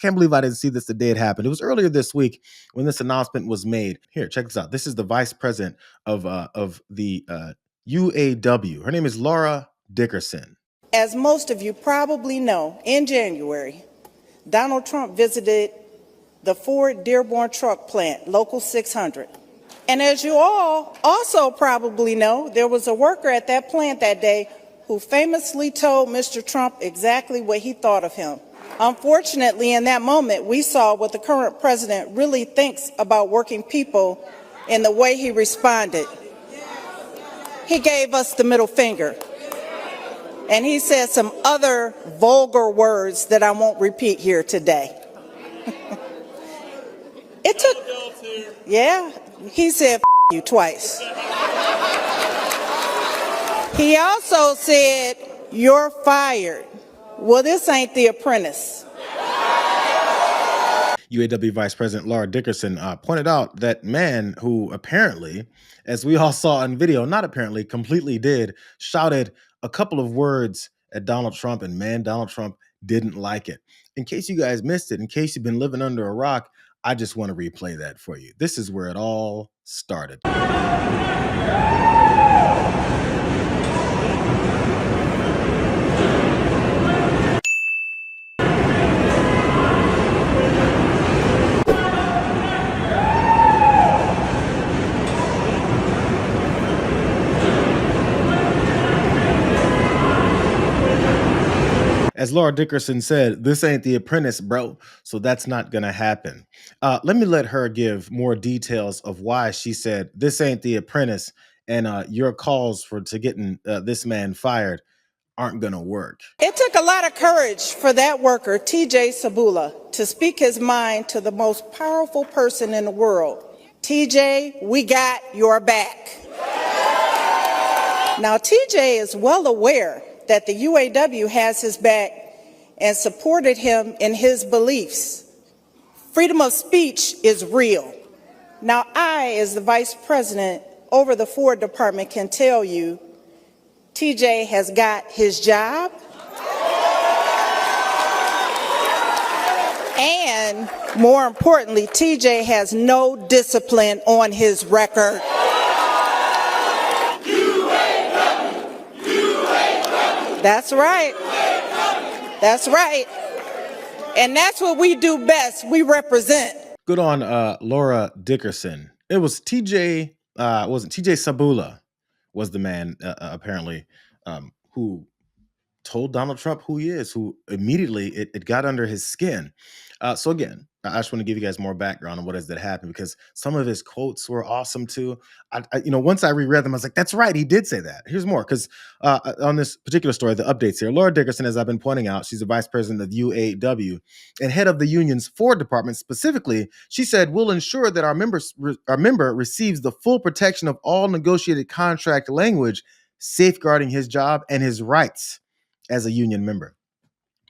can't believe I didn't see this the day it happened. It was earlier this week when this announcement was made. Here, check this out. This is the vice president of the UAW. Her name is Laura Dickerson. As most of you probably know, in January, Donald Trump visited the Ford Dearborn truck plant, Local 600. And as you all also probably know, there was a worker at that plant that day who famously told Mr. Trump exactly what he thought of him. Unfortunately, in that moment, we saw what the current president really thinks about working people in the way he responded. He gave us the middle finger. And he said some other vulgar words that I won't repeat here today. He said you twice. He also said, "You're fired." Well, this ain't The Apprentice. UAW Vice President Laura Dickerson pointed out that man who apparently, as we all saw in video, not apparently, completely did, shouted a couple of words at Donald Trump, and man, Donald Trump didn't like it. In case you guys missed it, in case you've been living under a rock, I just want to replay that for you. This is where it all started. As Laura Dickerson said, this ain't The Apprentice, bro. So that's not going to happen. Let her give more details of why she said this ain't The Apprentice, and your calls to getting this man fired aren't going to work. It took a lot of courage for that worker, TJ Sabula, to speak his mind to the most powerful person in the world. TJ, we got your back. Now, TJ is well aware that the UAW has his back and supported him in his beliefs. Freedom of speech is real. Now, I, as the vice president over the Ford department, can tell you TJ has got his job, and more importantly, TJ has no discipline on his record. That's right. That's right. And that's what we do best. We represent. Good on Laura Dickerson. It was TJ, TJ Sabula was the man, apparently, who told Donald Trump who he is, who immediately it got under his skin. So again, I just want to give you guys more background on what is that happened, because some of his quotes were awesome too. Once I reread them, I was like, that's right, he did say that. Here's more, because on this particular story, the updates here. Laura Dickerson, as I've been pointing out, she's the vice president of UAW and head of the union's Ford department. Specifically, she said, we'll ensure that our member receives the full protection of all negotiated contract language, safeguarding his job and his rights as a union member.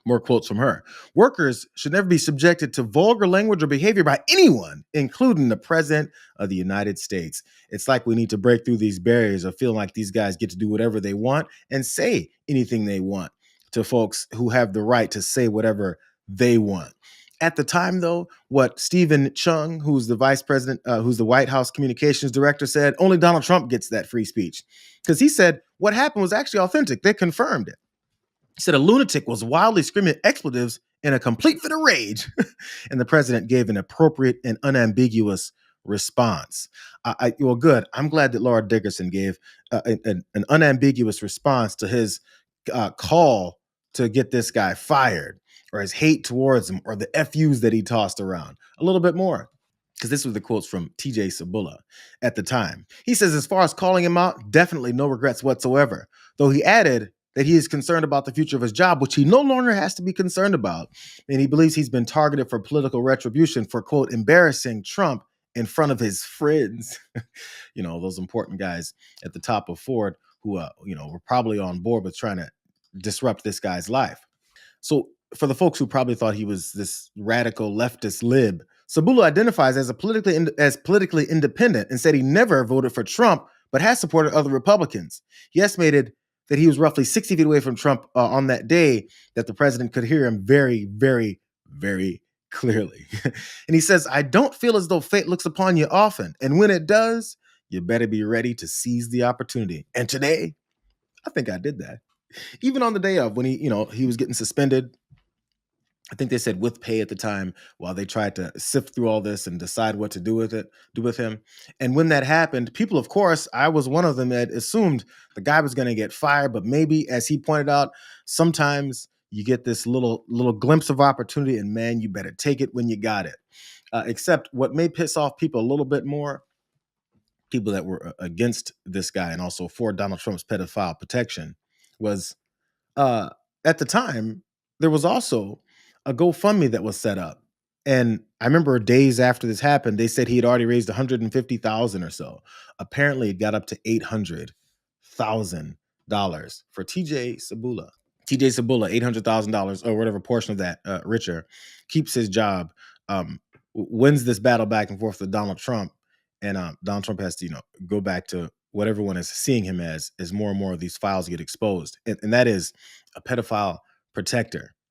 More quotes from her. Workers should never be subjected to vulgar language or behavior by anyone, including the president of the United States. It's like we need to break through these barriers of feeling like these guys get to do whatever they want and say anything they want to folks who have the right to say whatever they want. At the time, though, what Stephen Chung, who's the vice president, who's the White House communications director, said, only Donald Trump gets that free speech. Because he said what happened was actually authentic. They confirmed it. He said a lunatic was wildly screaming expletives in a complete fit of rage, and the president gave an appropriate and unambiguous response. Well, good. I'm glad that Laura Dickerson gave an unambiguous response to his call to get this guy fired, or his hate towards him, or the FUs that he tossed around. A little bit more, because this was the quotes from TJ Sabula at the time. He says, as far as calling him out, definitely no regrets whatsoever, though he added that he is concerned about the future of his job, which he no longer has to be concerned about. And he believes he's been targeted for political retribution for, quote, embarrassing Trump in front of his friends. Those important guys at the top of Ford who, were probably on board with trying to disrupt this guy's life. So for the folks who probably thought he was this radical leftist lib, Sabula identifies as politically independent and said he never voted for Trump, but has supported other Republicans. He estimated that he was roughly 60 feet away from Trump on that day, that the president could hear him very, very, very clearly. And he says, I don't feel as though fate looks upon you often. And when it does, you better be ready to seize the opportunity. And today, I think I did that. Even on the day of when he was getting suspended, I think they said with pay at the time while they tried to sift through all this and decide what to do with him. And when that happened, people, of course, I was one of them that assumed the guy was going to get fired. But maybe, as he pointed out, sometimes you get this little glimpse of opportunity, and man, you better take it when you got it. Except what may piss off people a little bit more, people that were against this guy and also for Donald Trump's pedophile protection, was uh, at the time, there was also a GoFundMe that was set up. And I remember days after this happened, they said he had already raised 150,000 or so. Apparently, it got up to $800,000 for TJ Sabula. TJ Sabula, $800,000 or whatever portion of that richer, keeps his job, wins this battle back and forth with Donald Trump. And Donald Trump has to, go back to what everyone is seeing him as more and more of these files get exposed. And that is a pedophile protector.